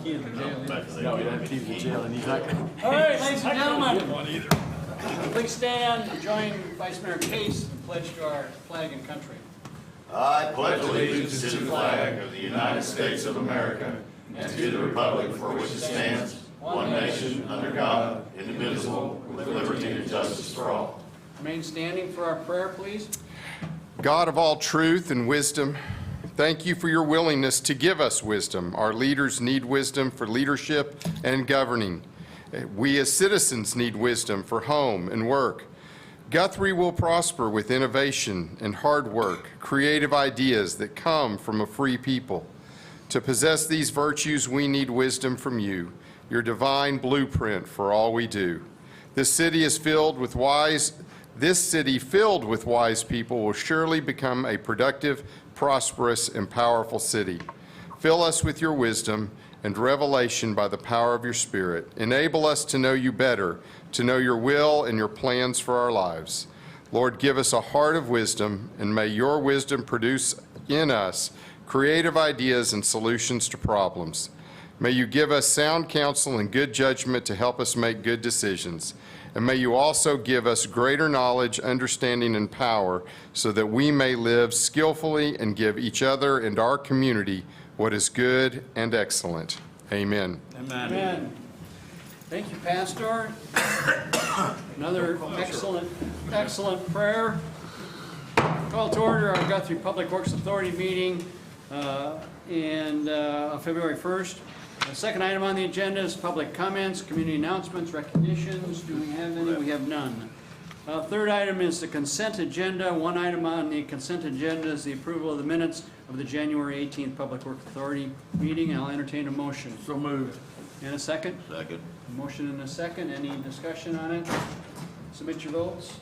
key to the jail. No, he doesn't keep the jail, and he's not. All right, ladies and gentlemen, please stand and join Vice Mayor Case and pledge to our flag and country. I pledge allegiance to the flag of the United States of America and to the republic for which it stands, one nation, under God, indivisible, with liberty and justice for all. Remain standing for our prayer, please. God of all truth and wisdom, thank you for your willingness to give us wisdom. Our leaders need wisdom for leadership and governing. We as citizens need wisdom for home and work. Guthrie will prosper with innovation and hard work, creative ideas that come from a free people. To possess these virtues, we need wisdom from you, your divine blueprint for all we do. This city filled with wise people will surely become a productive, prosperous, and powerful city. Fill us with your wisdom and revelation by the power of your Spirit. Enable us to know you better, to know your will and your plans for our lives. Lord, give us a heart of wisdom, and may your wisdom produce in us creative ideas and solutions to problems. May you give us sound counsel and good judgment to help us make good decisions. And may you also give us greater knowledge, understanding, and power so that we may live skillfully and give each other and our community what is good and excellent. Amen. Amen. Thank you, Pastor. Another excellent prayer. Call to order our Guthrie Public Works Authority meeting February 1st. The second item on the agenda is public comments, community announcements, recognitions. Do we have any? We have none. Third item is the consent agenda. One item on the consent agenda is the approval of the minutes of the January 18th Public Works Authority meeting. I'll entertain a motion. So moved. And a second? Second. A motion and a second. Any discussion on it? Submit your votes.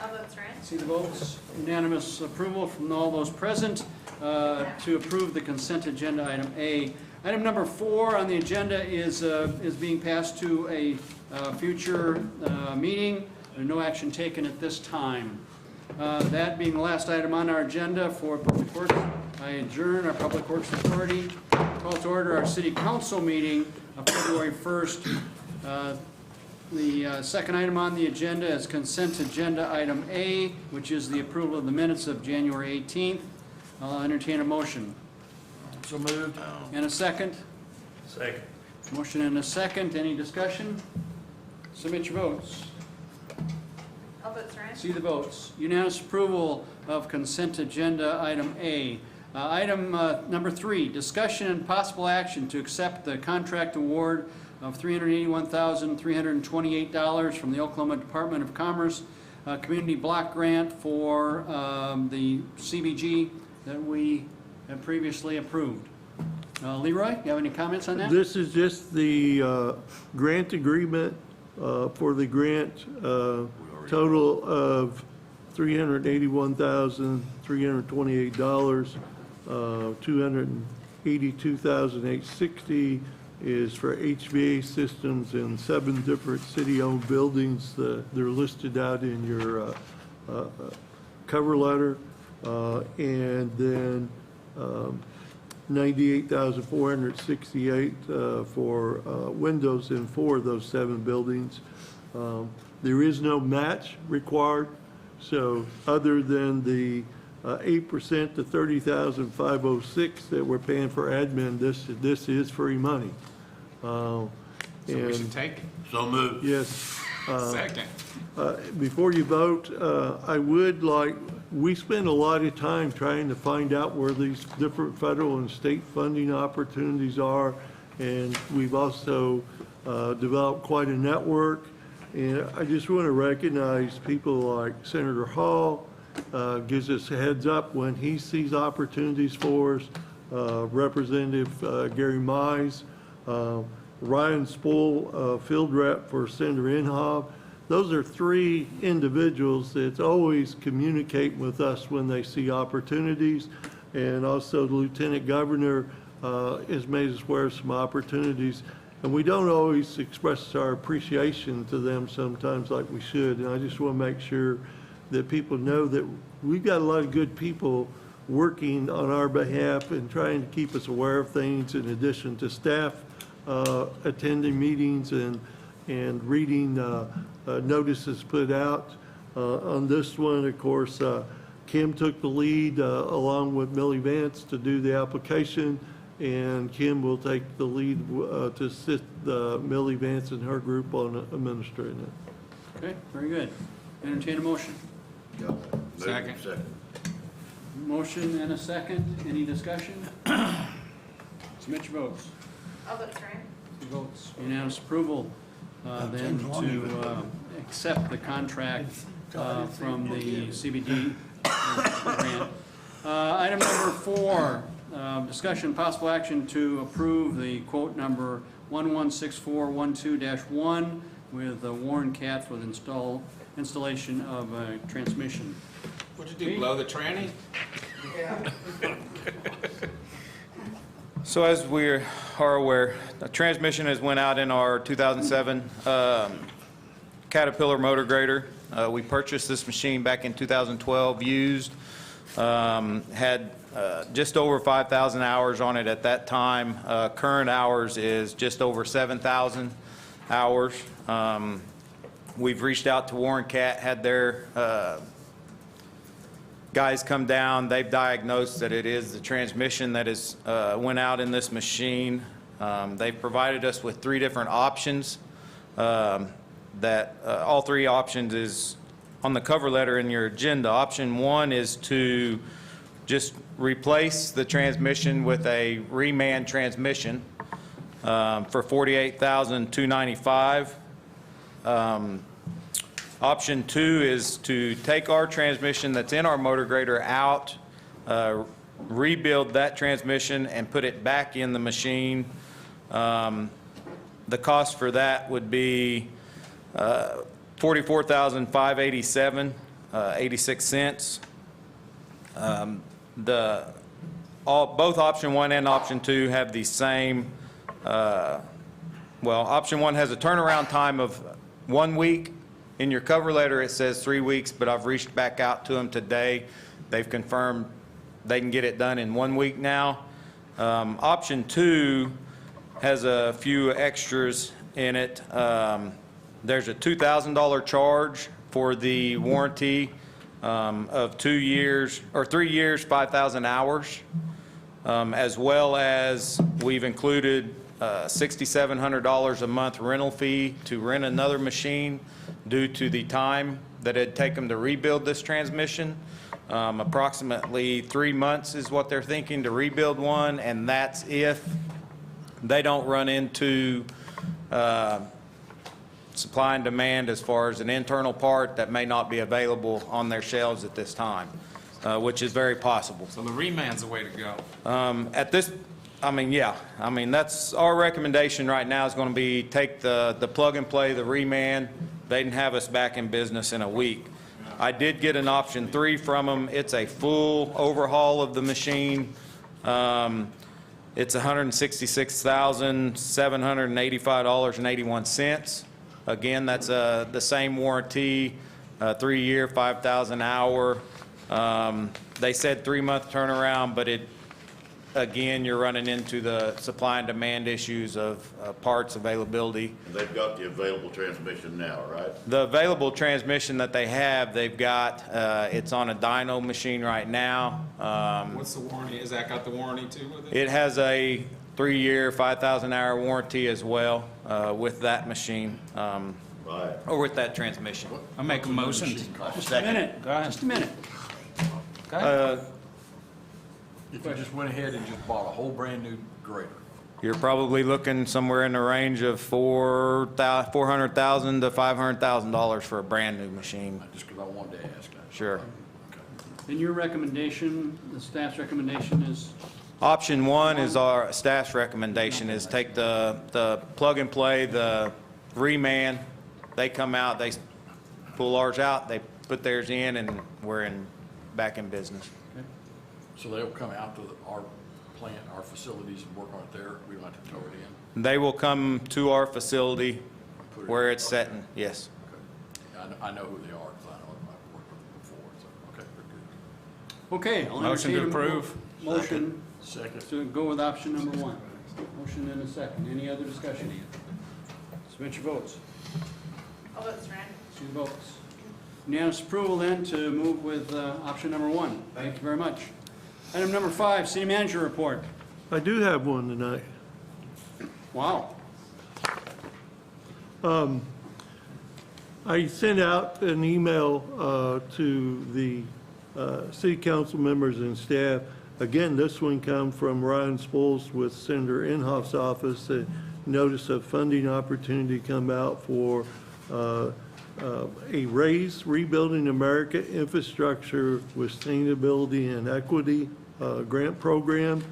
All votes are in. See the votes. Unanimous approval from all those present to approve the consent agenda item A. Item number 4 on the agenda is being passed to a future meeting. There's no action taken at this time. That being the last item on our agenda for Public Works, I adjourn our Public Works Authority. Call to order our City Council meeting of February 1st. The second item on the agenda is consent agenda item A, which is the approval of the minutes of January 18th. I'll entertain a motion. So moved. And a second? Second. Motion and a second. Any discussion? Submit your votes. All votes are in. See the votes. Unanimous approval of consent agenda item A. Item number 3, discussion and possible action to accept the contract award of $381,328 from the Oklahoma Department of Commerce Community Block Grant for the CBG that we have previously approved. Leroy, you have any comments on that? This is just the grant agreement for the grant, total of $381,328. $282,860 is for HVAC systems in 7 different city-owned buildings. They're listed out in your cover letter. And then $98,468 for windows in 4 of those 7 buildings. There is no match required, so other than the 8% to $30,506 that we're paying for admin, this is free money. So we should take it. So moved. Yes. Second. Before you vote, I would like, we spend a lot of time trying to find out where these different federal and state funding opportunities are, and we've also developed quite a network. And I just want to recognize people like Senator Hall, gives us a heads up when he sees opportunities for us, Representative Gary Mize, Ryan Spool, field rep for Senator Inhofe. Those are 3 individuals that always communicate with us when they see opportunities. And also the Lieutenant Governor has made us aware of some opportunities. And we don't always express our appreciation to them sometimes like we should. And I just want to make sure that people know that we've got a lot of good people working on our behalf and trying to keep us aware of things in addition to staff attending meetings and reading notices put out. On this one, of course, Kim took the lead along with Millie Vance to do the application, and Kim will take the lead to assist Millie Vance and her group on administering it. Okay, very good. Entertain a motion. Second. Motion and a second. Any discussion? Submit your votes. All votes are in. Two votes. Unanimous approval then to accept the contract from the CBD grant. Item number 4, discussion and possible action to approve the quote number 116412-1 with Warren Cat for the installation of a transmission. What'd you do, blow the tranny? So as we are aware, the transmission has went out in our 2007 Caterpillar motor grader. We purchased this machine back in 2012 used. Had just over 5,000 hours on it at that time. Current hours is just over 7,000 hours. We've reached out to Warren Cat, had their guys come down. They've diagnosed that it is the transmission that is went out in this machine. They've provided us with 3 different options. All 3 options is on the cover letter in your agenda. Option 1 is to just replace the transmission with a reman transmission for $48,295. Option 2 is to take our transmission that's in our motor grader out, rebuild that transmission and put it back in the machine. The cost for that would be $44,587, 86 cents. Both option 1 and option 2 have the same, option 1 has a turnaround time of 1 week. In your cover letter, it says 3 weeks, but I've reached back out to them today. They've confirmed they can get it done in 1 week now. Option 2 has a few extras in it. There's a $2,000 charge for the warranty of 2 years or 3 years, 5,000 hours, as well as we've included $6,700 a month rental fee to rent another machine due to the time that it'd take them to rebuild this transmission. Approximately 3 months is what they're thinking to rebuild one, and that's if they don't run into supply and demand as far as an internal part that may not be available on their shelves at this time, which is very possible. So the reman's the way to go. That's our recommendation right now is going to be take the plug and play, the reman. They can have us back in business in a week. I did get an option 3 from them. It's a full overhaul of the machine. It's $166,785.81. Again, that's the same warranty, 3-year, 5,000 hour. They said 3-month turnaround, but again, you're running into the supply and demand issues of parts availability. And they've got the available transmission now, right? The available transmission that they have, they've got, it's on a dyno machine right now. What's the warranty? Has that got the warranty too with it? It has a 3-year, 5,000 hour warranty as well with that machine, Right. or with that transmission. I make a motion. Just a minute. Just a minute. If you just went ahead and just bought a whole brand-new grader. You're probably looking somewhere in the range of $400,000 to $500,000 for a brand-new machine. Just because I wanted to ask. Sure. And your recommendation, the staff's recommendation is? Option 1 is our staff's recommendation, is take the plug and play, the reman. They come out, they pull ours out, they put theirs in, and we're back in business. So they'll come out to our plant, our facilities, and work on it there? We don't have to tow it in? They will come to our facility where it's setting, yes. Okay. I know who they are, because I know I've worked with them before, so, okay, they're good. Okay, I'll Motion to entertain a approve. motion Second. to go with option number 1. Motion and a second. Any other discussion here? Submit your votes. All votes are in. See the votes. Unanimous approval then to move with option number 1. Thank you very much. Item number 5, city manager report. I do have one tonight. Wow. I sent out an email to the city council members and staff. Again, this one come from Ryan Spoles with Senator Inhofe's office. A notice of funding opportunity come out for a RAISE, Rebuilding America Infrastructure with Sustainability and Equity grant program.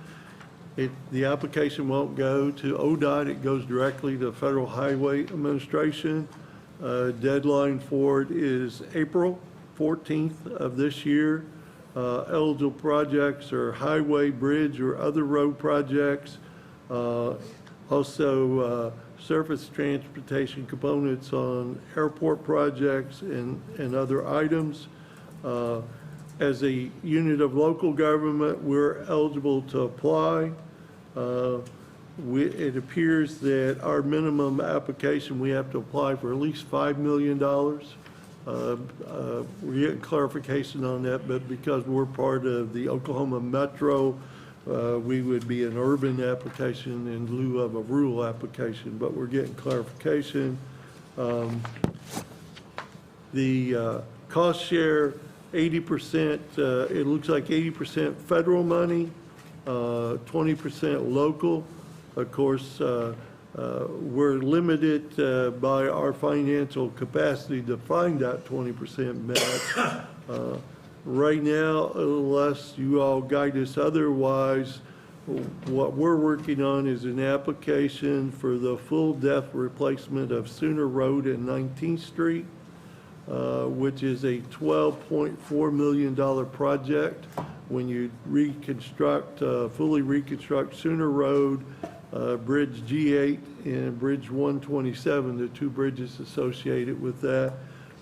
The application won't go to ODOT, it goes directly to Federal Highway Administration. Deadline for it is April 14th of this year. Eligible projects are highway, bridge, or other road projects. Also, surface transportation components on airport projects and other items. As a unit of local government, we're eligible to apply. It appears that our minimum application, we have to apply for at least $5 million. We're getting clarification on that, but because we're part of the Oklahoma Metro, we would be an urban application in lieu of a rural application, but we're getting clarification. The cost share, 80%, it looks like 80% federal money, 20% local. Of course, we're limited by our financial capacity to find that 20% match. Right now, unless you all guide us otherwise, what we're working on is an application for the full depth replacement of Sooner Road and 19th Street, which is a $12.4 million project. When you reconstruct, fully reconstruct Sooner Road, Bridge G8 and Bridge 127, the two bridges associated with that,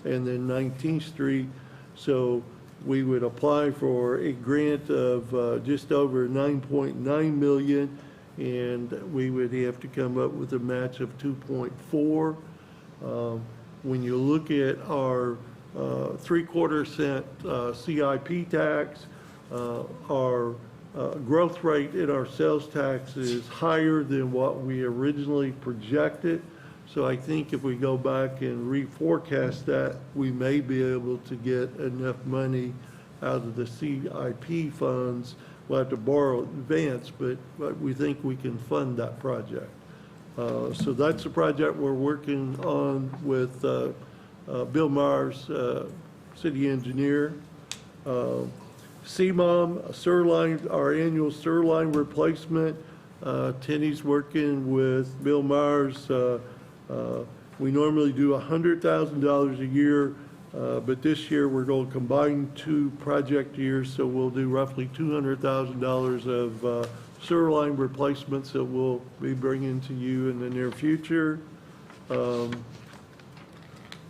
and then 19th Street. So we would apply for a grant of just over $9.9 million, and we would have to come up with a match of 2.4. When you look at our 3/4 cent CIP tax, our growth rate in our sales tax is higher than what we originally projected. So I think if we go back and reforecast that, we may be able to get enough money out of the CIP funds. We'll have to borrow in advance, but we think we can fund that project. So that's the project we're working on with Bill Myers, city engineer. CMOM, our annual sewer line replacement. Tenny's working with Bill Myers. We normally do $100,000 a year, but this year we're going to combine two project years, so we'll do roughly $200,000 of sewer line replacements that we'll be bringing to you in the near future.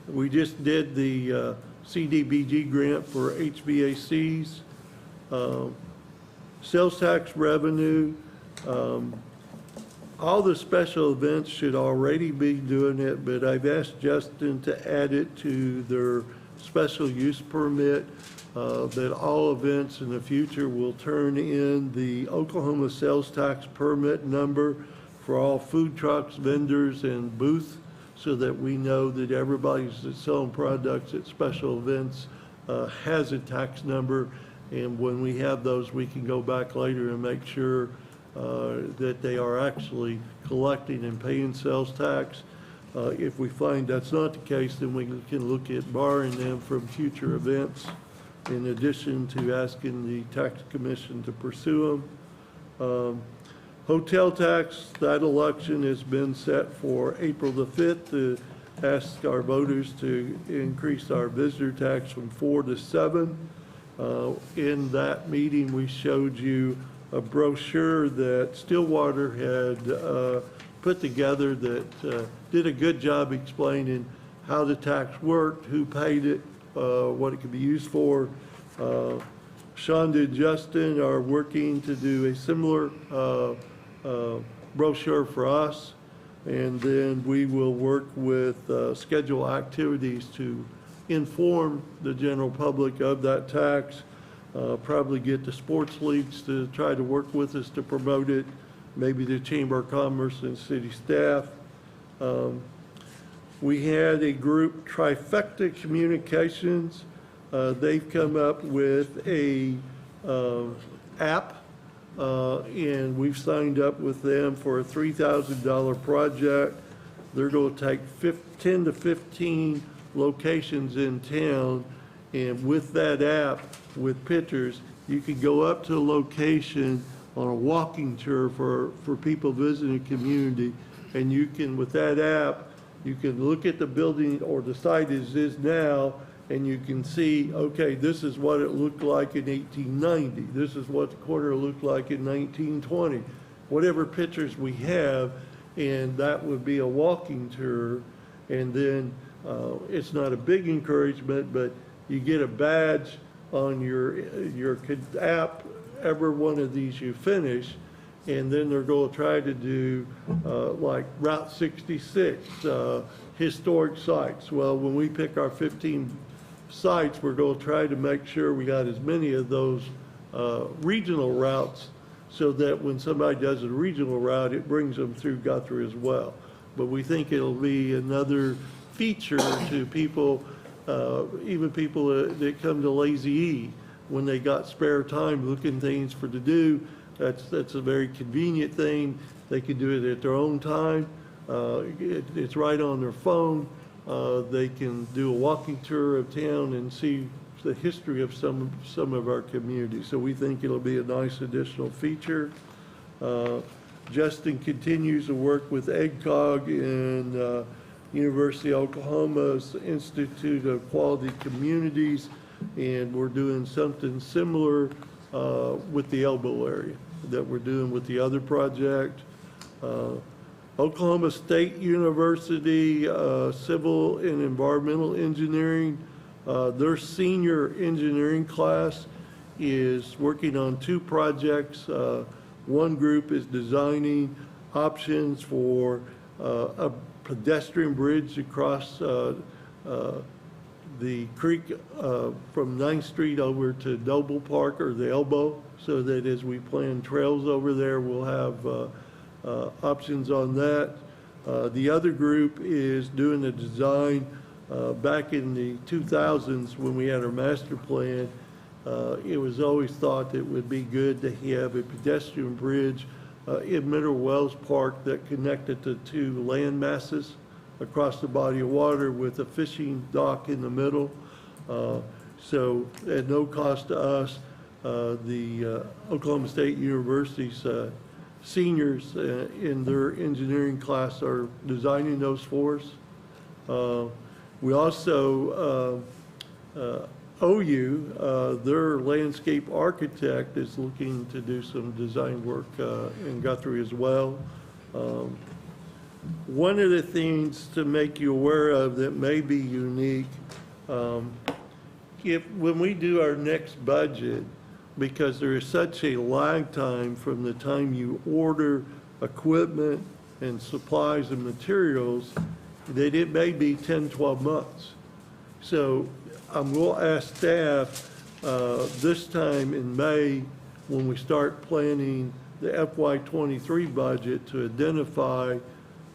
We just did the CDBG grant for HVACs. Sales tax revenue, all the special events should already be doing it, but I've asked Justin to add it to their special use permit, that all events in the future will turn in the Oklahoma sales tax permit number for all food trucks, vendors, and booths, so that we know that everybody that's selling products at special events has a tax number. And when we have those, we can go back later and make sure that they are actually collecting and paying sales tax. If we find that's not the case, then we can look at barring them from future events, in addition to asking the tax commission to pursue them. Hotel tax, that election has been set for April the 5th to ask our voters to increase our visitor tax from 4 to 7. In that meeting, we showed you a brochure that Stillwater had put together that did a good job explaining how the tax worked, who paid it, what it could be used for. Shonda and Justin are working to do a similar brochure for us. And then we will work with schedule activities to inform the general public of that tax. Probably get the sports leagues to try to work with us to promote it, maybe the Chamber of Commerce and city staff. We had a group, Trifecta Communications. They've come up with a app, and we've signed up with them for a $3,000 project. They're going to take 10 to 15 locations in town, and with that app, with pictures, you can go up to a location on a walking tour for people visiting the community, and you can, with that app, you can look at the building or the site as is now, and you can see, okay, this is what it looked like in 1890. This is what the corner looked like in 1920. Whatever pictures we have, and that would be a walking tour. And then it's not a big encouragement, but you get a badge on your app, every one of these you finish, and then they're going to try to do like Route 66, historic sites. Well, when we pick our 15 sites, we're going to try to make sure we got as many of those regional routes, so that when somebody does a regional route, it brings them through Guthrie as well. But we think it'll be another feature to people, even people that come to Lazy E, when they got spare time looking things to do. That's a very convenient thing. They can do it at their own time. It's right on their phone. They can do a walking tour of town and see the history of some of our communities. So we think it'll be a nice additional feature. Justin continues to work with EGCOG and University of Oklahoma's Institute of Quality Communities, and we're doing something similar with the elbow area that we're doing with the other project. Oklahoma State University Civil and Environmental Engineering, their senior engineering class is working on 2 projects. One group is designing options for a pedestrian bridge across the creek from 9th Street over to Noble Park, or the Elbow, so that as we plan trails over there, we'll have options on that. The other group is doing a design back in the 2000s when we had our master plan. It was always thought that it would be good to have a pedestrian bridge in Mineral Wells Park that connected the 2 land masses across the body of water with a fishing dock in the middle. So at no cost to us, the Oklahoma State University's seniors in their engineering class are designing those for us. We also, OU, their landscape architect is looking to do some design work in Guthrie as well. One of the things to make you aware of that may be unique, when we do our next budget, because there is such a lag time from the time you order equipment and supplies and materials, that it may be 10, 12 months. So I'm going to ask staff this time in May, when we start planning the FY23 budget, to identify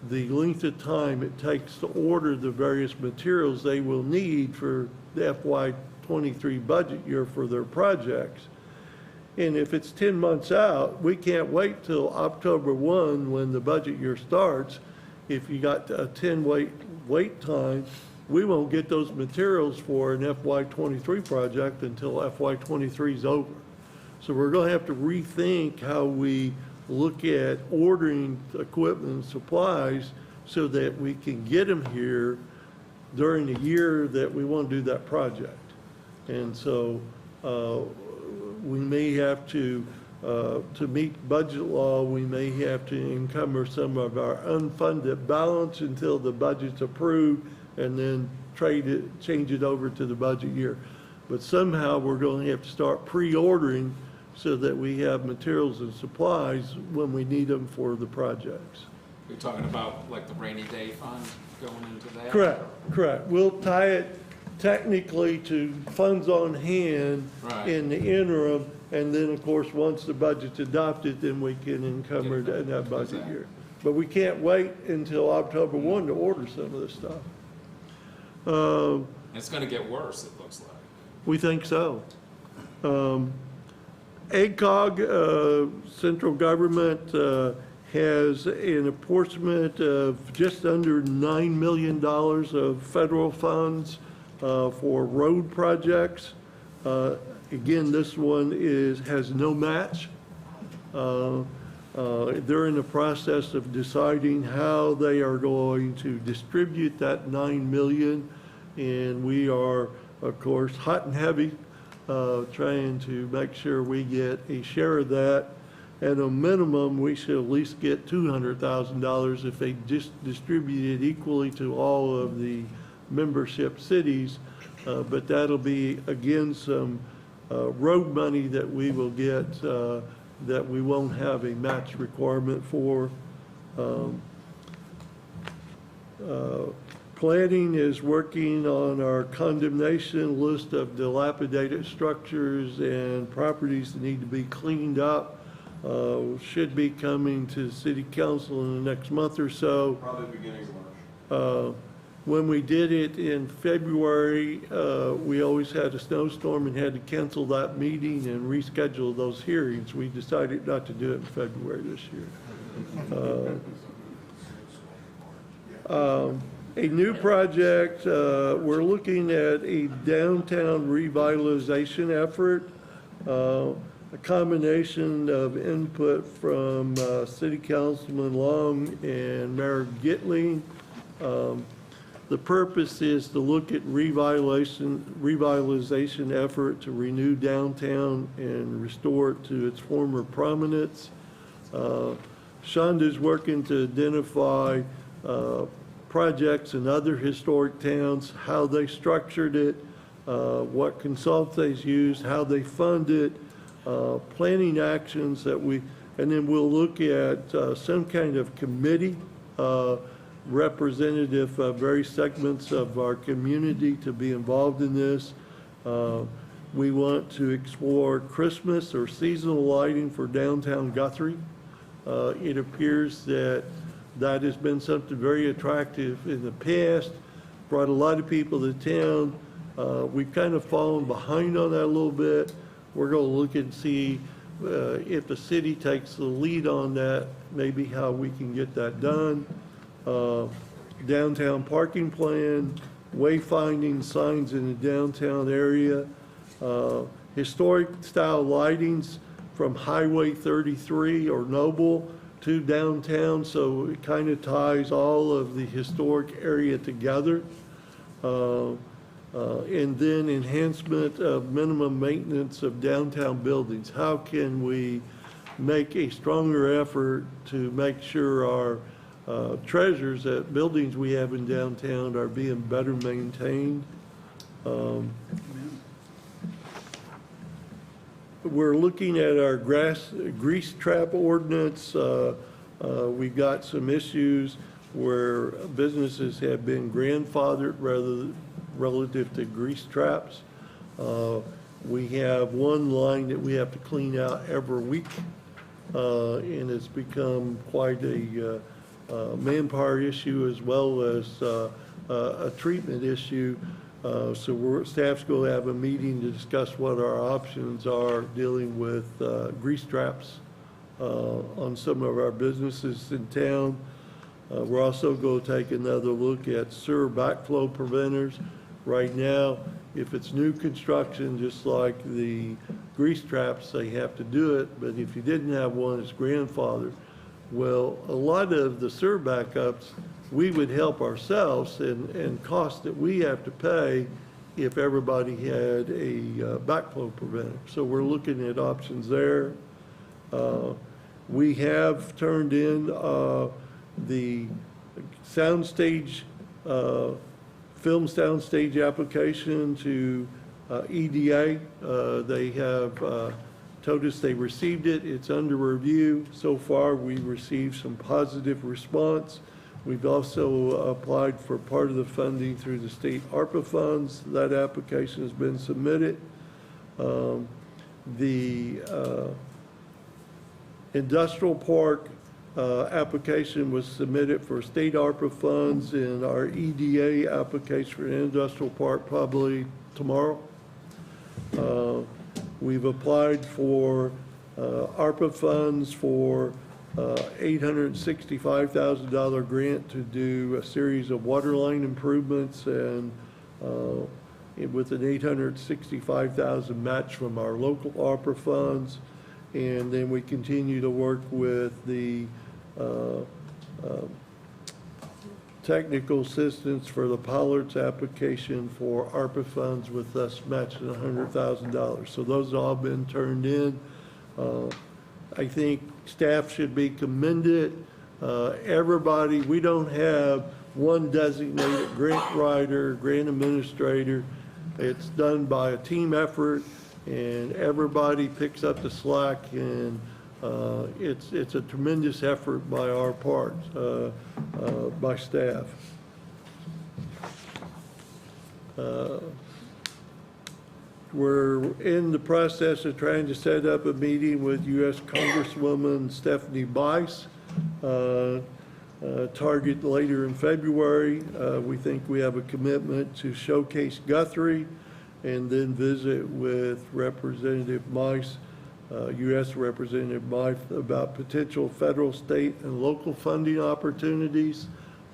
the length of time it takes to order the various materials they will need for the FY23 budget year for their projects. And if it's 10 months out, we can't wait till October 1 when the budget year starts. If you got a 10 wait time, we won't get those materials for an FY23 project until FY23 is over. So we're going to have to rethink how we look at ordering equipment and supplies so that we can get them here during the year that we want to do that project. And so we may have to meet budget law, we may have to encumber some of our unfunded balance until the budget's approved, and then change it over to the budget year. but somehow we're going to have to start pre-ordering so that we have materials and supplies when we need them for the projects. You're talking about like the rainy day fund going into that? Correct. We'll tie it technically to funds on hand Right. in the interim, and then, of course, once the budget's adopted, then we can encumber Get that that. budget Exactly. year. But we can't wait until October 1 to order some of this stuff. It's gonna get worse, it looks like. We think so. AGCOG, central government, has an apportionment of just under $9 million of federal funds for road projects. Again, this one has no match. They're in the process of deciding how they are going to distribute that $9 million, and we are, of course, hot and heavy, trying to make sure we get a share of that. At a minimum, we should at least get $200,000 if they just distribute it equally to all of the membership cities. But that'll be, again, some road money that we will get that we won't have a match requirement for. Planning is working on our condemnation list of dilapidated structures and properties that need to be cleaned up. Should be coming to city council in the next month or so. Probably beginning of March. When we did it in February, we always had a snowstorm and had to cancel that meeting and reschedule those hearings. We decided not to do it in February this year. A new project, we're looking at a downtown revitalization effort. A combination of input from City Councilman Long and Mayor Gitling. The purpose is to look at revitalization effort to renew downtown and restore it to its former prominence. Shonda's working to identify projects in other historic towns, how they structured it, what consultants used, how they fund it, planning actions that and then we'll look at some kind of committee, representative of various segments of our community to be involved in this. We want to explore Christmas or seasonal lighting for downtown Guthrie. It appears that has been something very attractive in the past, brought a lot of people to town. We've kind of fallen behind on that a little bit. We're going to look and see if the city takes the lead on that, maybe how we can get that done. Downtown parking plan, wayfinding signs in the downtown area, historic style lightings from Highway 33 or Noble to downtown, so it kind of ties all of the historic area together. And then enhancement of minimum maintenance of downtown buildings. How can we make a stronger effort to make sure our treasures that buildings we have in downtown are being better maintained? We're looking at our grease trap ordinance. We've got some issues where businesses have been grandfathered relative to grease traps. We have one line that we have to clean out every week, and it's become quite a manpower issue as well as a treatment issue. So staff's going to have a meeting to discuss what our options are dealing with grease traps on some of our businesses in town. We're also going to take another look at sewer backflow preventers. Right now, if it's new construction, just like the grease traps, they have to do it, but if you didn't have one, it's grandfathered. Well, a lot of the sewer backups, we would help ourselves and costs that we have to pay if everybody had a backflow preventer. So we're looking at options there. We have turned in the soundstage, film soundstage application to EDA. They have told us they received it. It's under review. So far, we received some positive response. We've also applied for part of the funding through the state ARPA funds. That application has been submitted. The industrial park application was submitted for state ARPA funds, and our EDA application for an industrial park probably tomorrow. We've applied for ARPA funds for $865,000 grant to do a series of water line improvements, and with an $865,000 match from our local ARPA funds. And then we continue to work with the technical assistance for the Pollard's application for ARPA funds, with us matching $100,000. So those have all been turned in. I think staff should be commended. Everybody, we don't have one designated grant writer, grant administrator. It's done by a team effort, and everybody picks up the slack, and it's a tremendous effort by our part, by staff. We're in the process of trying to set up a meeting with U.S. Congresswoman Stephanie Bice, target later in February. We think we have a commitment to showcase Guthrie and then visit with Representative Mice, U.S. Representative Mice, about potential federal, state, and local funding opportunities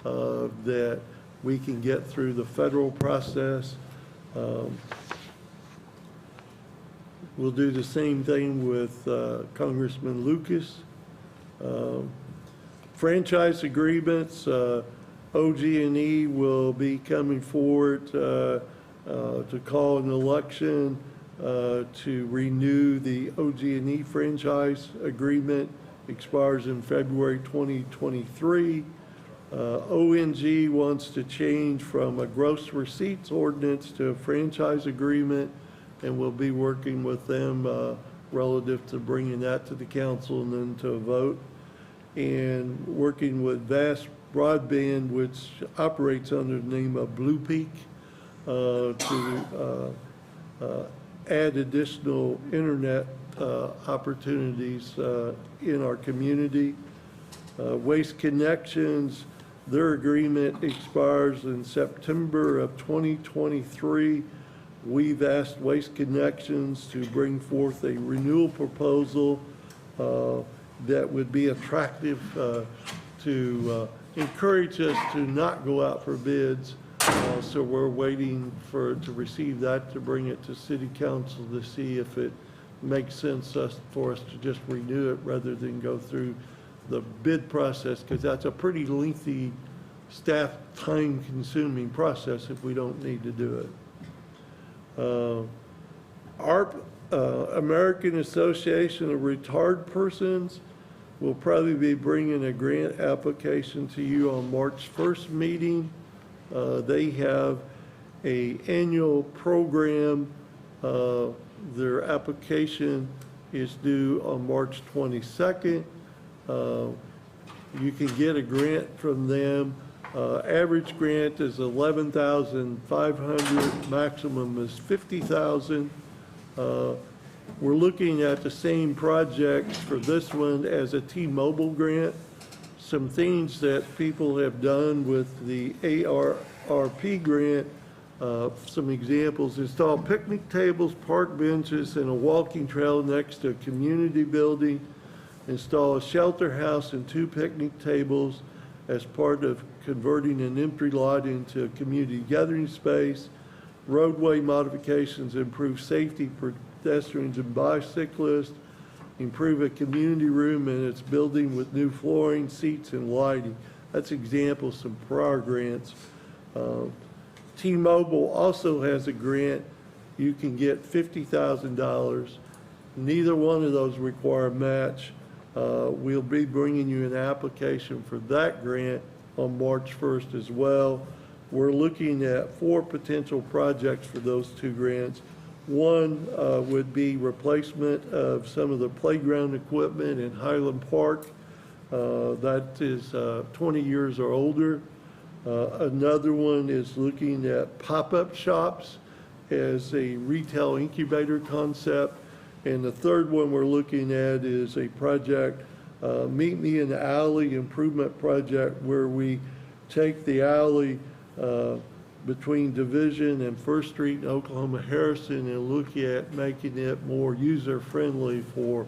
that we can get through the federal process. We'll do the same thing with Congressman Lucas. Franchise agreements, OG&E will be coming forward to call an election to renew the OG&E franchise agreement. Expires in February 2023. ONG wants to change from a gross receipts ordinance to a franchise agreement, and we'll be working with them relative to bringing that to the council and then to a vote. And working with Vast Broadband, which operates under the name of Blue Peak, to add additional internet opportunities in our community. Waste Connections, their agreement expires in September of 2023. We've asked Waste Connections to bring forth a renewal proposal that would be attractive to encourage us to not go out for bids. So we're waiting to receive that, to bring it to City Council to see if it makes sense for us to just renew it rather than go through the bid process, because that's a pretty lengthy, staff time-consuming process if we don't need to do it. American Association of Retired Persons will probably be bringing a grant application to you on March 1st meeting. They have an annual program. Their application is due on March 22nd. You can get a grant from them. Average grant is $11,500. Maximum is $50,000. We're looking at the same projects for this one as a T-Mobile grant. Some things that people have done with the ARRP grant, some examples: install picnic tables, park benches, and a walking trail next to a community building. Install a shelter house and 2 picnic tables as part of converting an empty lot into a community gathering space. Roadway modifications improve safety for pedestrians and bicyclists. Improve a community room in its building with new flooring, seats, and lighting. That's examples of some prior grants. T-Mobile also has a grant. You can get $50,000. Neither one of those require a match. We'll be bringing you an application for that grant on March 1st as well. We're looking at 4 potential projects for those 2 grants. One would be replacement of some of the playground equipment in Highland Park. That is 20 years or older. Another one is looking at pop-up shops as a retail incubator concept. And the third one we're looking at is a project, Meet Me in the Alley Improvement Project, where we take the alley between Division and First Street in Oklahoma Harrison and look at making it more user-friendly for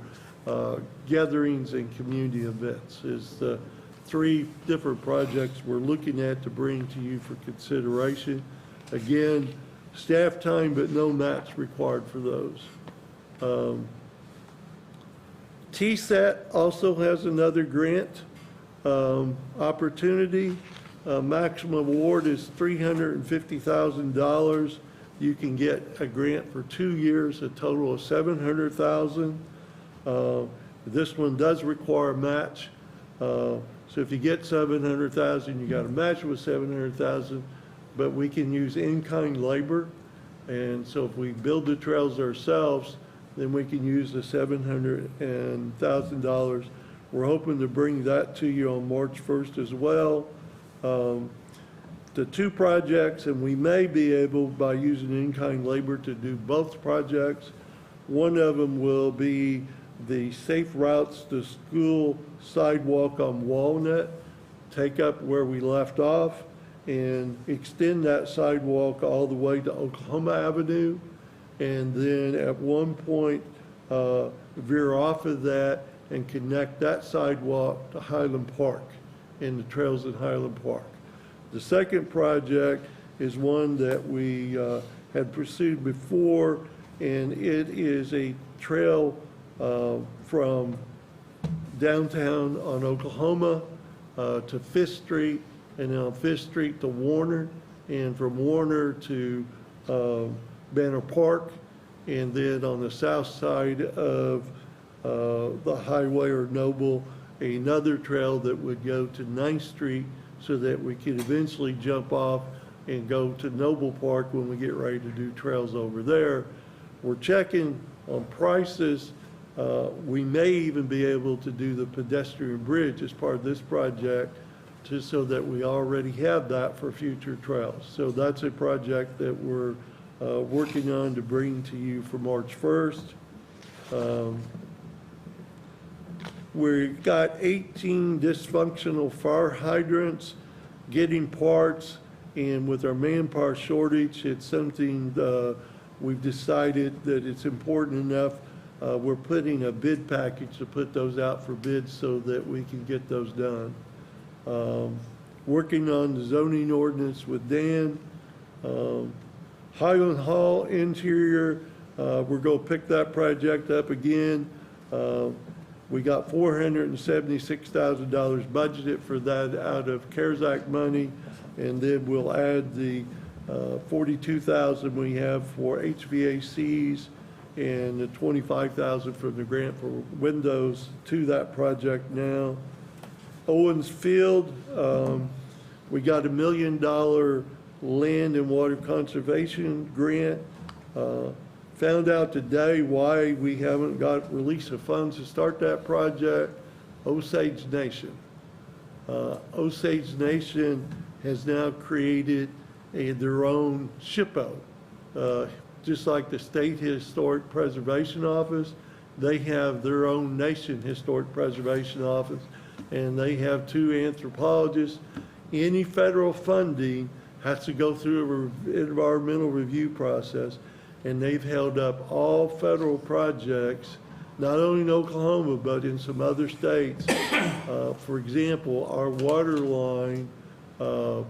gatherings and community events. Is the 3 different projects we're looking at to bring to you for consideration. Again, staff time, but no match required for those. TSAT also has another grant opportunity. Maximum award is $350,000. You can get a grant for 2 years, a total of $700,000. This one does require a match. So if you get $700,000, you got to match with $700,000, but we can use in-kind labor. And so if we build the trails ourselves, then we can use the $700,000. We're hoping to bring that to you on March 1st as well. The 2 projects, and we may be able, by using in-kind labor, to do both projects. One of them will be the Safe Routes to School sidewalk on Walnut, take up where we left off, and extend that sidewalk all the way to Oklahoma Avenue, and then at one point veer off of that and connect that sidewalk to Highland Park and the trails in Highland Park. The second project is one that we had pursued before, and it is a trail from downtown on Oklahoma to 5th Street, and then on 5th Street to Warner, and from Warner to Banner Park, and then on the south side of the highway or Noble, another trail that would go to 9th Street so that we could eventually jump off and go to Noble Park when we get ready to do trails over there. We're checking on prices. We may even be able to do the pedestrian bridge as part of this project, just so that we already have that for future trails. So that's a project that we're working on to bring to you for March 1st. We've got 18 dysfunctional fire hydrants, getting parts, and with our manpower shortage, it's something we've decided that it's important enough. We're putting a bid package to put those out for bids so that we can get those done. Working on the zoning ordinance with Dan. Highland Hall interior, we're going to pick that project up again. We got $476,000 budgeted for that out of CARES Act money, and then we'll add the $42,000 we have for HVACs and the $25,000 from the grant for windows to that project now. Owens Field, we got $1 million land and water conservation grant. Found out today why we haven't got release of funds to start that project. Osage Nation. Osage Nation has now created their own SHPO. Just like the State Historic Preservation Office, they have their own Nation Historic Preservation Office, and they have 2 anthropologists. Any federal funding has to go through an environmental review process, and they've held up all federal projects, not only in Oklahoma, but in some other states. For example, our water line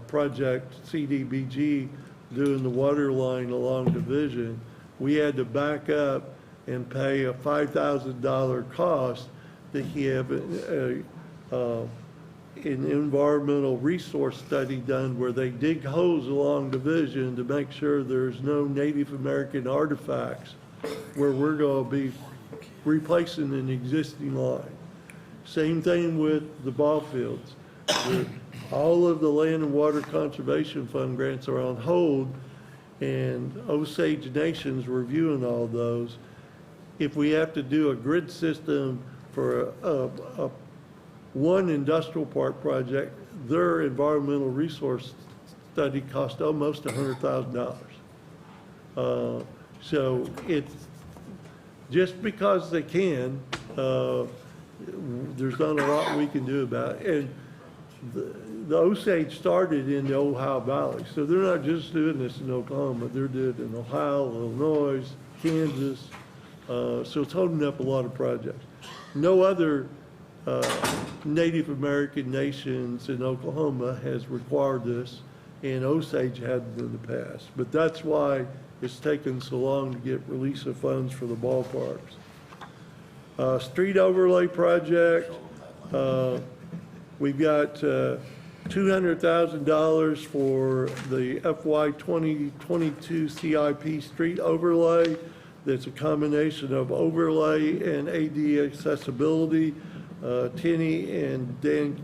project, CDBG, doing the water line along Division, we had to back up and pay a $5,000 cost to have an environmental resource study done where they dig holes along Division to make sure there's no Native American artifacts where we're going to be replacing an existing line. Same thing with the ball fields. All of the Land and Water Conservation Fund grants are on hold, and Osage Nation's reviewing all those. If we have to do a grid system for one industrial park project, their environmental resource study cost almost $100,000. So it's, just because they can, there's not a lot we can do about it. And the Osage started in the Ohio Valley, so they're not just doing this in Oklahoma, they're doing it in Ohio, Illinois, Kansas, so it's holding up a lot of projects. No other Native American nations in Oklahoma has required this, and Osage hadn't in the past. But that's why it's taken so long to get release of funds for the ballparks. Street overlay project, we've got $200,000 for the FY 2022 CIP street overlay. That's a combination of overlay and AD accessibility. Tinny and Dan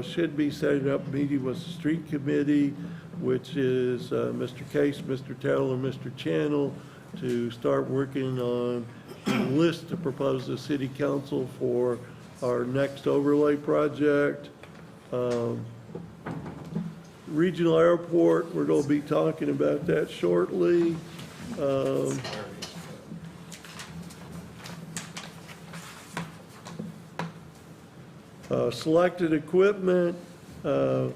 should be setting up a meeting with the street committee, which is Mr. Case, Mr. Taylor, Mr. Channel, to start working on a list to propose to City Council for our next overlay project. Regional Airport, we're going to be talking about that shortly. Selected equipment, the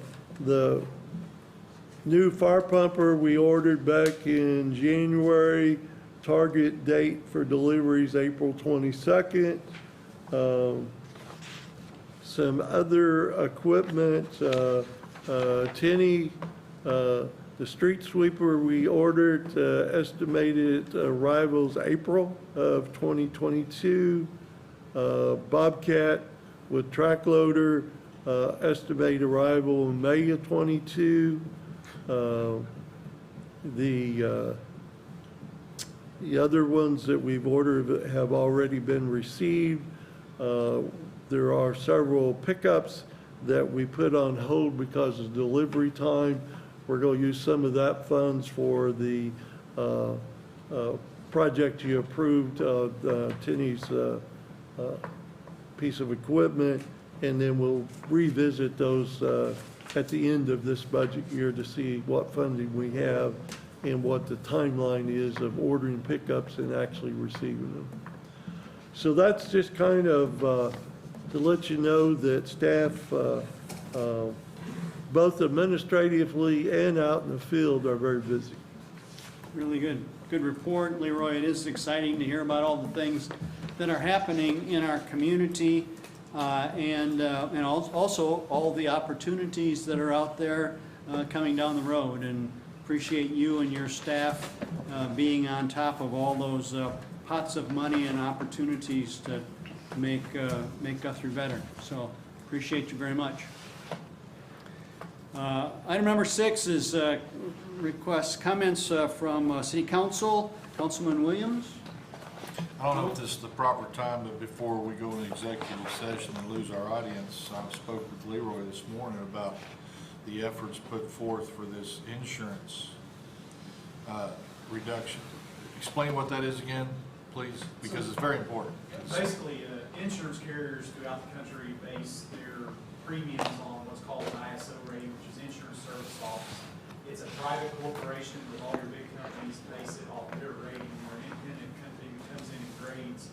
new fire pumper we ordered back in January, target date for deliveries April 22nd. Some other equipment, Tinny, the street sweeper we ordered, estimated arrivals April of 2022. Bobcat with track loader, estimate arrival in May of 22. The other ones that we've ordered have already been received. There are several pickups that we put on hold because of delivery time. We're going to use some of that funds for the project you approved, Tinny's piece of equipment, and then we'll revisit those at the end of this budget year to see what funding we have and what the timeline is of ordering pickups and actually receiving them. So that's just kind of to let you know that staff, both administratively and out in the field, are very busy. Really good. Good report, Leroy. It is exciting to hear about all the things that are happening in our community, and also all the opportunities that are out there coming down the road. And appreciate you and your staff being on top of all those pots of money and opportunities to make Guthrie better. So appreciate you very much. Item number 6 is requests, comments from City Council. Councilman Williams. I don't know if this is the proper time, but before we go into executive session and lose our audience, I spoke with Leroy this morning about the efforts put forth for this insurance reduction. Explain what that is again, please, because it's very important. Basically, insurance carriers throughout the country base their premiums on what's called an ISO rating, which is Insurance Service Office. It's a private corporation with all your big companies base it off their rating. Or an independent company who comes in and grades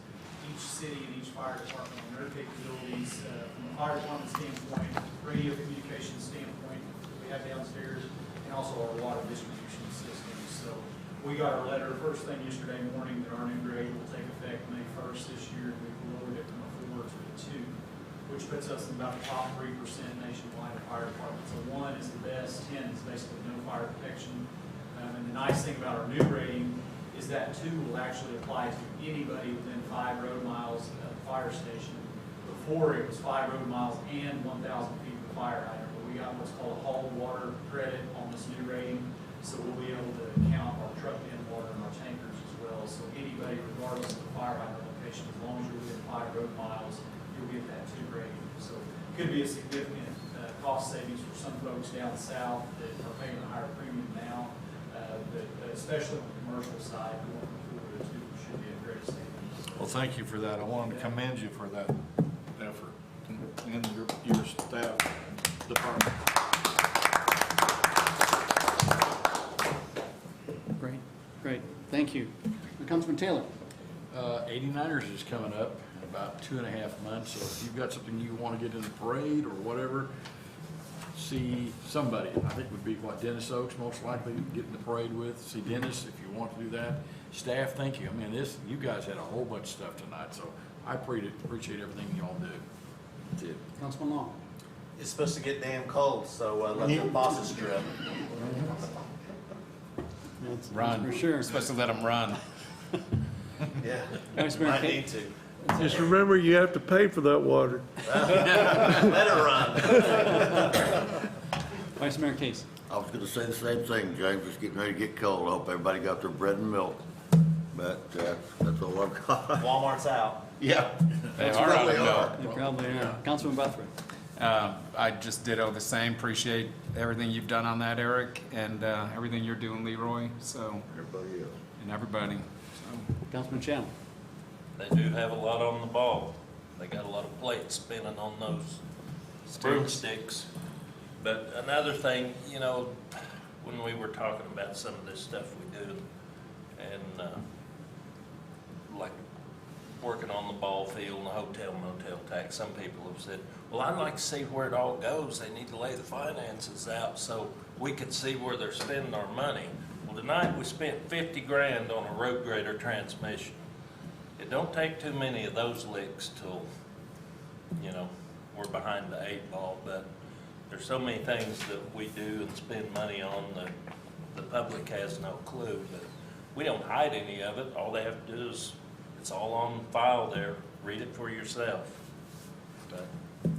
each city and each fire department on their capabilities from a fire department standpoint, radio communication standpoint that we have downstairs, and also our water distribution systems. So we got our letter first thing yesterday morning that our new grade will take effect May 1st this year, and we've lowered it from a 4 to a 2, which puts us in about the top 3% nationwide of fire departments. So 1 is the best, 10 is basically no fire protection. And the nice thing about our new rating is that 2 will actually apply to anybody within 5 road miles of the fire station. Before it was 5 road miles and 1,000 feet of the fire hydrant, but we got what's called a hauled water credit on this new rating. So we'll be able to count our truck in water and our tankers as well. So anybody, regardless of the fire hydrant location, as long as you're within 5 road miles, you'll get that 2 rating. So it could be a significant cost savings for some folks down south that are paying a higher premium now. especially on the commercial side, going forward, it should be a great savings. Well, thank you for that. I wanted to commend you for that effort and your staff department. Great, great, thank you. Councilman Taylor? 89ers is coming up in about 2.5 months, so if you've got something you want to get in the parade or whatever, see somebody. I think would be what, Dennis Oaks most likely, get in the parade with. See Dennis if you want to do that. Staff, thank you. I mean, you guys had a whole bunch of stuff tonight, so I appreciate everything y'all do. That's it. Councilman Long? It's supposed to get damn cold, so let the bosses drip. That's Run. for sure. Supposed to let them run. Yeah, Vice Mayor might Kate? need to. Just remember, you have to pay for that water. Let it run. Vice Mayor Case? I was gonna say the same thing, James. It's getting ready to get cold. I hope everybody got their bread and milk. But, that's all I've got. Walmart's out. Yeah. They are out of Probably milk. They probably are. Councilman Guthrie? I just ditto the same. Appreciate everything you've done on that, Eric, and everything you're doing, Leroy, so, Everybody else. and everybody. So, Councilman Channel? They do have a lot on the ball. They got a lot of plates spinning on those broomsticks. But another thing, you know, when we were talking about some of this stuff we do, and like working on the ball field and the hotel motel tax, some people have said, well, I'd like to see where it all goes. They need to lay the finances out so we could see where they're spending our money. Well, tonight we spent 50 grand on a road grader transmission. It don't take too many of those licks till, you know, we're behind the 8 ball, but there's so many things that we do and spend money on that the public has no clue, but we don't hide any of it. All they have to do is, it's all on file there. Read it for yourself. But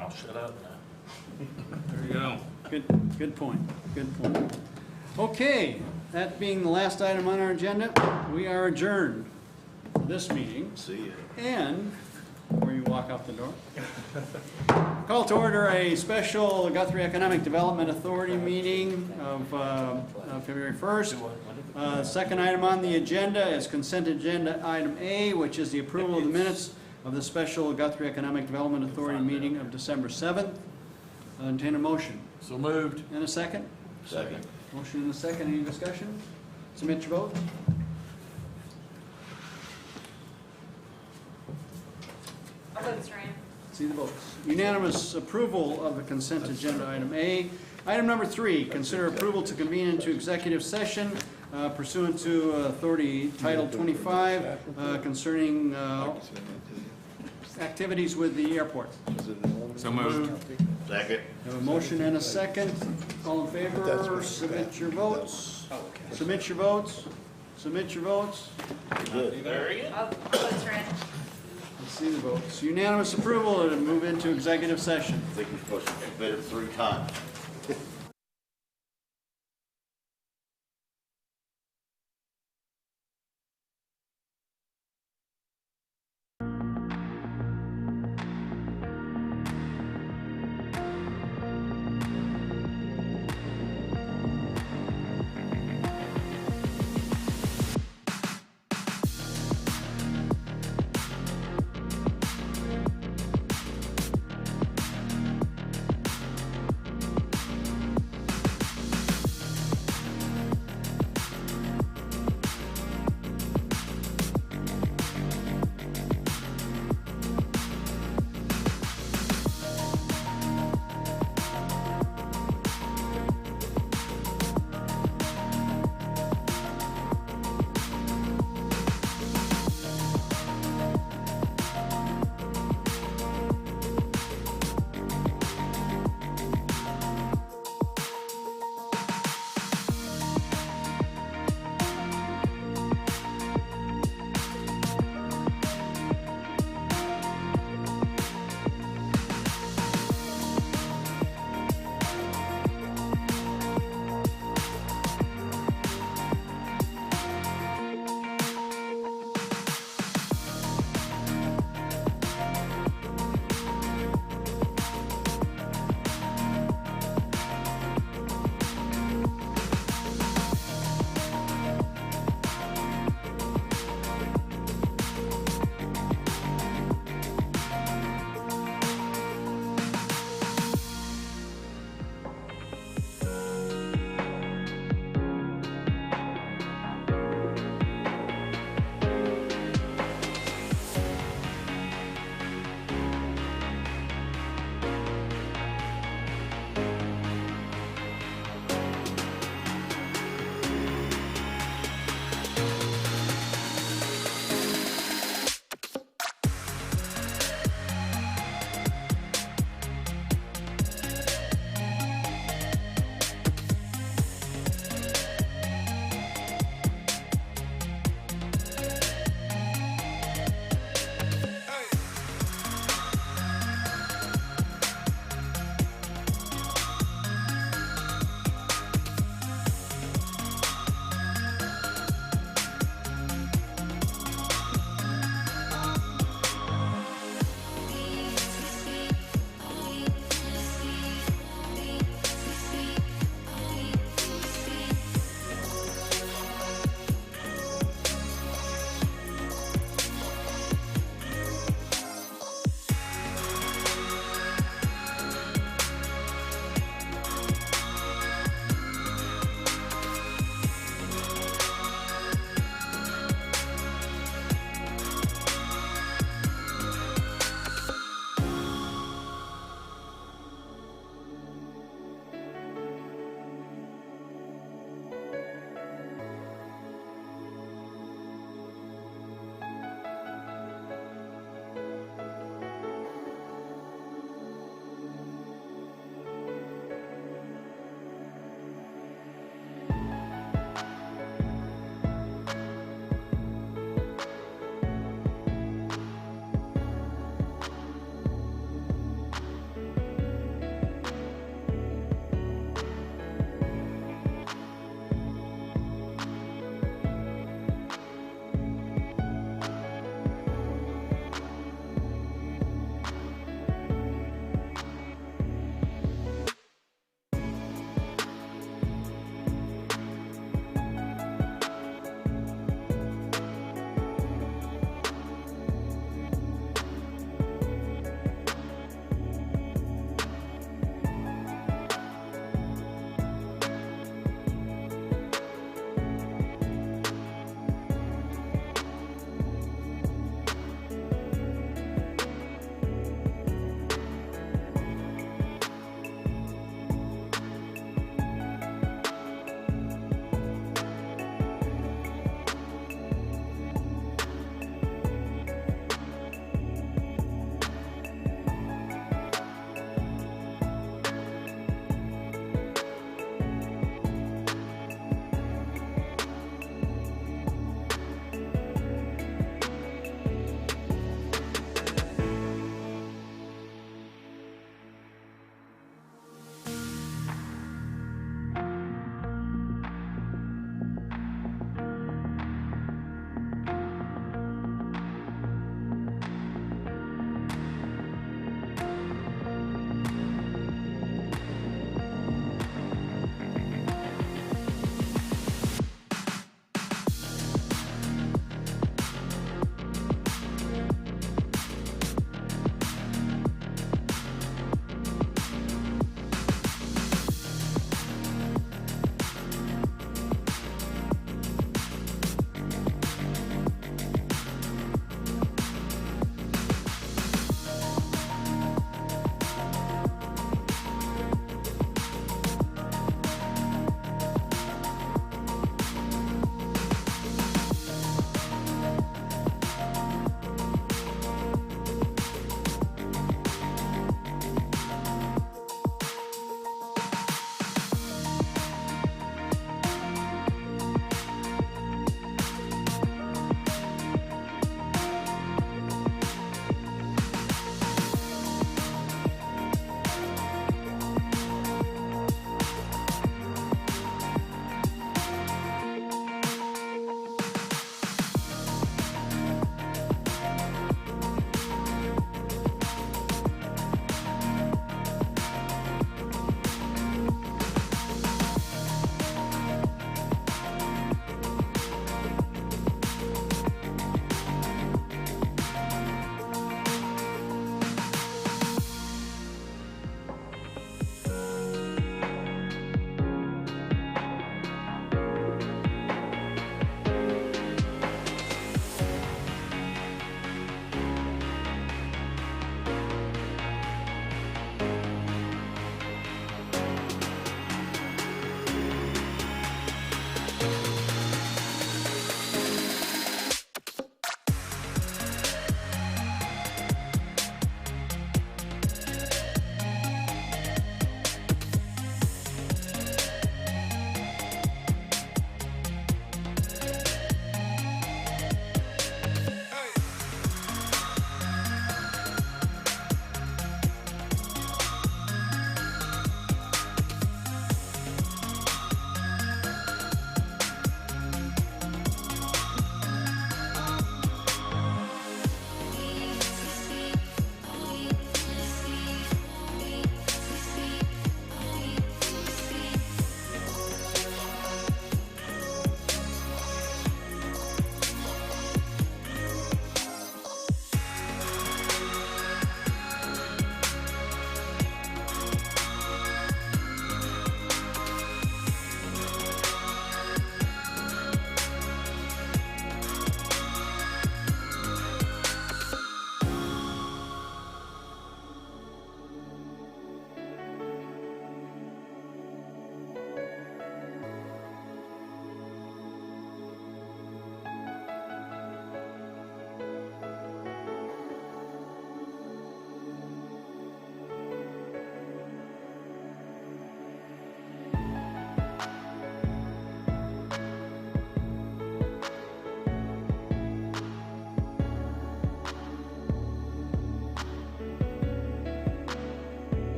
I'll shut up now. there you go. Good point, good point. Okay, that being the last item on our agenda, we are adjourned for this meeting. See ya. And, before you walk out the door, call to order a special Guthrie Economic Development Authority meeting of February 1st. Second item on the agenda is consent agenda item A, which is the approval of the minutes of the special Guthrie Economic Development Authority meeting of December 7th. Entertain a motion. So moved. And a second? Second. Motion and a second. Any discussion? Submit your vote. I'll vote Rand. See the votes. Unanimous approval of the consent agenda item A. Item number 3, consider approval to convene into executive session pursuant to Authority Title 25 concerning activities with the airport. So moved. Second. Have a motion and a second. All in favor, submit your votes. Submit your votes. Submit your votes. I'll vote Rand. Let's see the votes. Unanimous approval to move into executive session. I think you're supposed to submit it 3 times.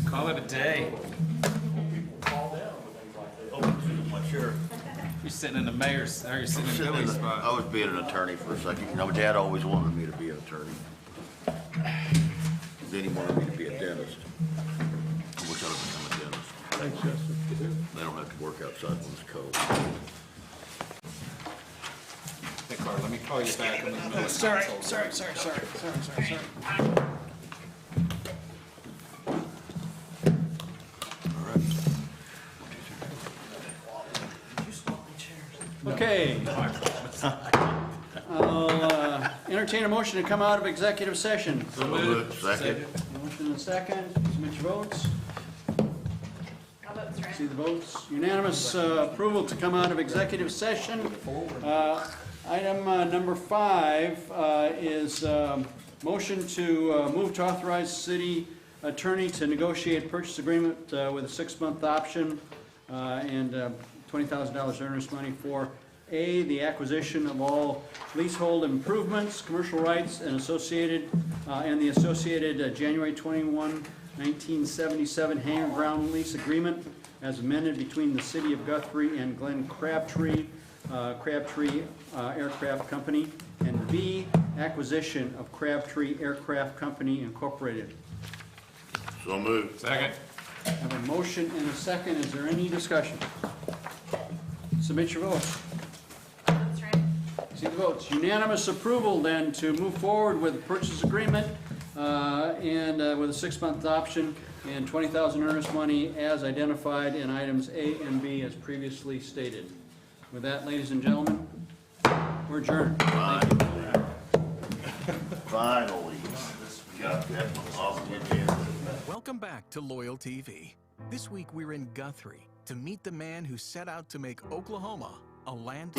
Call it a day. Sure. You're sitting in the mayor's, or you're sitting in Billy's I spot. was being an attorney for a second. You know, my dad always wanted me to be an attorney. Then he wanted me to be a dentist. I wish I'd have become a dentist. Thanks, Justin. They don't have to work outside when it's cold. Hey, Carl, let me call you back in the middle of Sorry. Okay. I'll entertain a motion to come out of executive session. So moved. Second. Motion and second, submit your votes. I'll vote Strand. See the votes. Unanimous approval to come out of executive session. Item number 5 is motion to move to authorize city attorney to negotiate purchase agreement with a 6-month option and $20,000 earnest money for A, the acquisition of all leasehold improvements, commercial rights, and the associated January 21, 1977 hangar ground lease agreement as amended between the city of Guthrie and Glenn Crabtree Aircraft Company, and B, acquisition of Crabtree Aircraft Company Incorporated. So moved. Second. I have a motion and a second. Is there any discussion? Submit your votes. I'll vote Strand. See the votes. Unanimous approval then to move forward with the purchase agreement and with a 6-month option and $20,000 earnest money as identified in items A and B as previously stated. With that, ladies and gentlemen, we're adjourned. Finally. Got that off the agenda. Welcome back to Loyal TV. This week we're in Guthrie to meet the man who set out to make Oklahoma a land.